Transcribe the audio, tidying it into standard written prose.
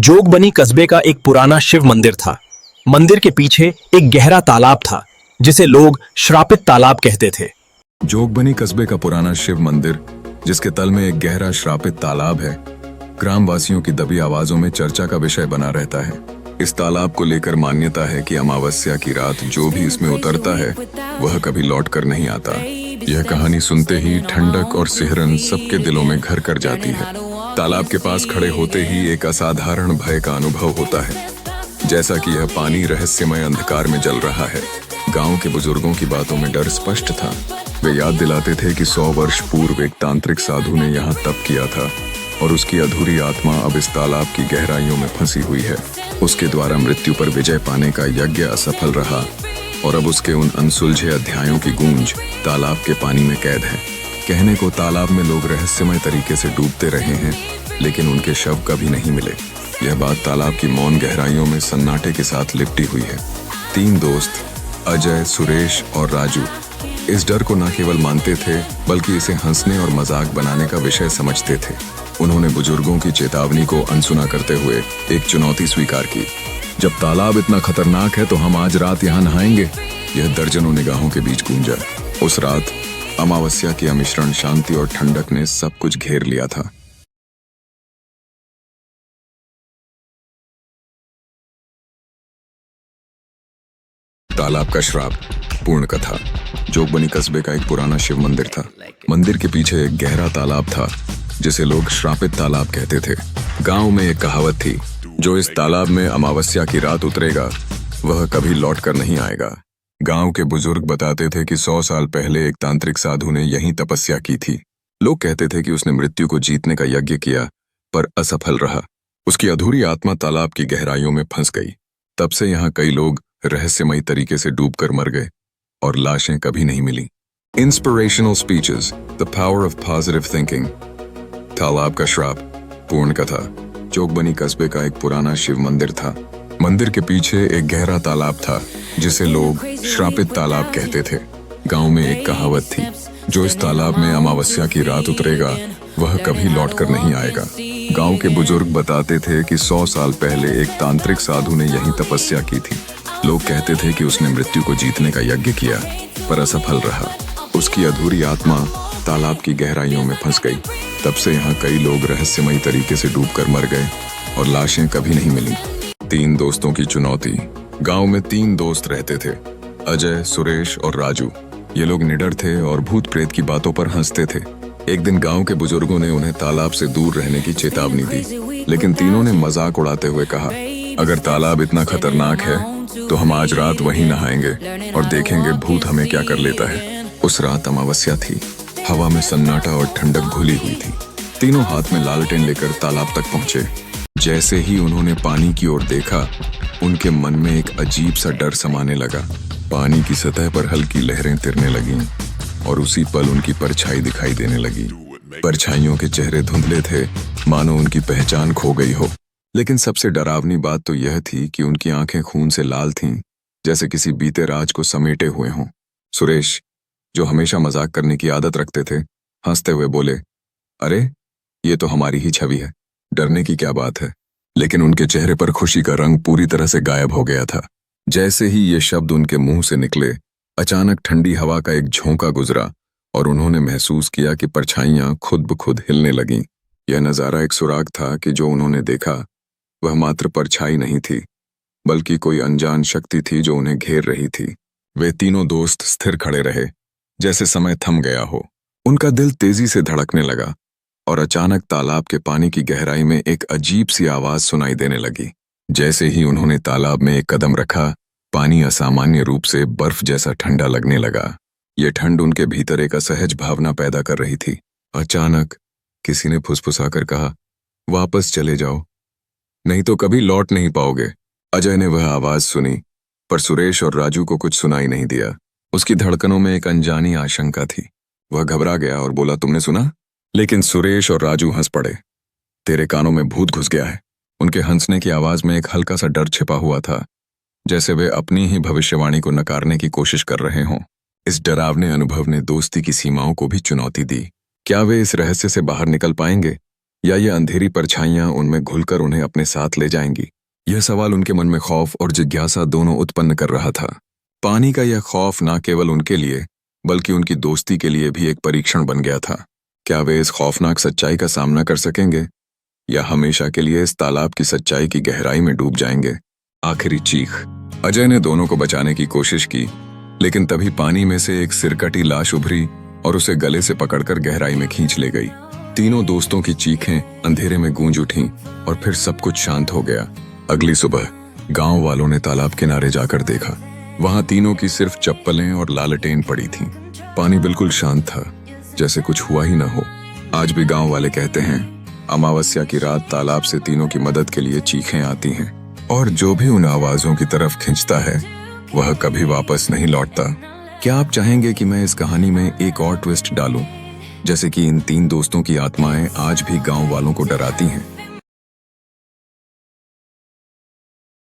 जोगबनी कस्बे का एक पुराना शिव मंदिर था। मंदिर के पीछे एक गहरा तालाब था जिसे लोग श्रापित तालाब कहते थे। जोगबनी कस्बे का पुराना शिव मंदिर, जिसके तल में एक गहरा श्रापित तालाब है, ग्रामवासियों की दबी आवाजों में चर्चा का विषय बना रहता है। इस तालाब को लेकर मान्यता है कि अमावस्या की रात जो भी इसमें उतरता है वह कभी लौट कर नहीं आता। यह कहानी सुनते ही ठंडक और सिहरन सबके दिलों में घर कर जाती है। तालाब के पास खड़े होते ही एक असाधारण भय का अनुभव होता है, जैसा कि यह पानी रहस्यमय अंधकार में जल रहा है। गांव के बुजुर्गों की बातों में डर स्पष्ट था। वे याद दिलाते थे कि 100 वर्ष पूर्व एक तांत्रिक साधु ने यहाँ तप किया था और उसकी अधूरी आत्मा अब इस तालाब की गहराइयों में फंसी हुई है। उसके द्वारा मृत्यु पर विजय पाने का यज्ञ असफल रहा और अब उसके उन अनसुलझे अध्यायों की गूंज तालाब के पानी में कैद है। कहने को तालाब में लोग रहस्यमय तरीके से डूबते रहे हैं, लेकिन उनके शव कभी नहीं मिले। यह बात तालाब की मौन गहराइयों में सन्नाटे के साथ लिपटी हुई है। 3 दोस्त अजय, सुरेश और राजू इस डर को न केवल मानते थे बल्कि इसे हंसने और मजाक बनाने का विषय समझते थे। उन्होंने बुजुर्गों की चेतावनी को अनसुना करते हुए एक चुनौती स्वीकार की। जब तालाब इतना खतरनाक है तो हम आज रात यहाँ नहाएंगे। यह दर्जनों निगाहों के बीच गूंजा। उस रात अमावस्या की अमिश्रण शांति और ठंडक ने सब कुछ घेर लिया था। तालाब का श्राप। पूर्ण कथा। जोगबनी कस्बे का एक पुराना शिव मंदिर था। मंदिर के पीछे एक गहरा तालाब था जिसे लोग श्रापित तालाब कहते थे। गांव में एक कहावत थी, जो इस तालाब में अमावस्या की रात उतरेगा वह कभी लौट कर नहीं आएगा। गांव के बुजुर्ग बताते थे कि 100 साल पहले एक तांत्रिक साधु ने यहीं तपस्या की थी। लोग कहते थे कि उसने मृत्यु को जीतने का यज्ञ किया पर असफल रहा। उसकी अधूरी आत्मा तालाब की गहराइयों में फंस गई। तब से यहाँ कई लोग रहस्यमयी तरीके से डूबकर मर गए और लाशें कभी नहीं मिली। Inspirational speeches, the power of positive thinking. तालाब का श्राप। पूर्ण कथा। जोगबनी कस्बे का एक पुराना शिव मंदिर था। मंदिर के पीछे एक गहरा तालाब था जिसे लोग श्रापित तालाब कहते थे। गांव में एक कहावत थी, जो इस तालाब में अमावस्या की रात उतरेगा वह कभी लौट कर नहीं आएगा। गांव के बुजुर्ग बताते थे कि 100 साल पहले एक तांत्रिक साधु ने यहीं तपस्या की थी। लोग कहते थे कि उसने मृत्यु को जीतने का यज्ञ किया पर असफल रहा। उसकी अधूरी आत्मा तालाब की गहराइयों में फंस गई। तब से यहाँ कई लोग रहस्यमयी तरीके से डूबकर मर गए और लाशें कभी नहीं मिली। 3 दोस्तों की चुनौती। गांव में 3 दोस्त रहते थे, अजय, सुरेश और राजू। ये लोग निडर थे और भूत प्रेत की बातों पर हंसते थे। एक दिन गांव के बुजुर्गों ने उन्हें तालाब से दूर रहने की चेतावनी दी, लेकिन तीनों ने मजाक उड़ाते हुए कहा, अगर तालाब इतना खतरनाक है तो हम आज रात वहीं नहाएंगे और देखेंगे भूत हमें क्या कर लेता है। उस रात अमावस्या थी। हवा में सन्नाटा और ठंडक घुली हुई थी। तीनों हाथ में लालटेन लेकर तालाब तक पहुंचे। जैसे ही उन्होंने पानी की ओर देखा, उनके मन में एक अजीब सा डर समाने लगा। पानी की सतह पर हल्की लहरें तिरने लगीं और उसी पल उनकी परछाई दिखाई देने लगी। परछाइयों के चेहरे धुंधले थे, मानो उनकी पहचान खो गई हो। लेकिन सबसे डरावनी बात तो यह थी कि उनकी आंखें खून से लाल थीं, जैसे किसी बीते राज को समेटे हुए हों। सुरेश, जो हमेशा मजाक करने की आदत रखते थे, हंसते हुए बोले, अरे ये तो हमारी ही छवि है, डरने की क्या बात है। लेकिन उनके चेहरे पर खुशी का रंग पूरी तरह से गायब हो गया था। जैसे ही ये शब्द उनके मुंह से निकले, अचानक ठंडी हवा का एक झोंका गुजरा और उन्होंने महसूस किया कि परछाइयां खुद ब खुद हिलने लगीं। यह नजारा एक सुराग था कि जो उन्होंने देखा वह मात्र परछाई नहीं थी, बल्कि कोई अनजान शक्ति थी जो उन्हें घेर रही थी। वे तीनों दोस्त स्थिर खड़े रहे, जैसे समय थम गया हो। उनका दिल तेजी से धड़कने लगा और अचानक तालाब के पानी की गहराई में एक अजीब सी आवाज सुनाई देने लगी। जैसे ही उन्होंने तालाब में एक कदम रखा, पानी असामान्य रूप से बर्फ जैसा ठंडा लगने लगा। यह ठंड उनके भीतर एक असहज भावना पैदा कर रही थी। अचानक किसी ने फुसफुसाकर कहा, वापस चले जाओ, नहीं तो कभी लौट नहीं पाओगे। अजय ने वह आवाज सुनी, पर सुरेश और राजू को कुछ सुनाई नहीं दिया। उसकी धड़कनों में एक अनजानी आशंका थी। वह घबरा गया और बोला, तुमने सुना? लेकिन सुरेश और राजू हंस पड़े। तेरे कानों में भूत घुस गया है। उनके हंसने की आवाज में एक हल्का सा डर छिपा हुआ था, जैसे वे अपनी ही भविष्यवाणी को नकारने की कोशिश कर रहे हों। इस डरावने अनुभव ने दोस्ती की सीमाओं को भी चुनौती दी। क्या वे इस रहस्य से बाहर निकल पाएंगे या ये अंधेरी परछाइयां उनमें घुलकर उन्हें अपने साथ ले जाएंगी? यह सवाल उनके मन में खौफ और जिज्ञासा दोनों उत्पन्न कर रहा था। पानी का यह खौफ न केवल उनके लिए बल्कि उनकी दोस्ती के लिए भी एक परीक्षण बन गया था। क्या वे इस खौफनाक सच्चाई का सामना कर सकेंगे या हमेशा के लिए इस तालाब की सच्चाई की गहराई में डूब जाएंगे? आखिरी चीख। अजय ने दोनों को बचाने की कोशिश की, लेकिन तभी पानी में से एक सिरकटी लाश उभरी और उसे गले से पकड़कर गहराई में खींच ले गई। तीनों दोस्तों की चीखें अंधेरे में गूंज उठीं और फिर सब कुछ शांत हो गया। अगली सुबह गांव वालों ने तालाब किनारे जाकर देखा। वहां तीनों की सिर्फ चप्पलें और लालटेन पड़ी थीं। पानी बिल्कुल शांत था, जैसे कुछ हुआ ही न हो। आज भी गांव वाले कहते हैं, अमावस्या की रात तालाब से तीनों की मदद के लिए चीखें आती हैं, और जो भी उन आवाजों की तरफ खींचता है वह कभी वापस नहीं लौटता। क्या आप चाहेंगे कि मैं इस कहानी में एक और ट्विस्ट डालूं, जैसे कि इन तीन दोस्तों की आत्माएं आज भी गांव वालों को डराती हैं?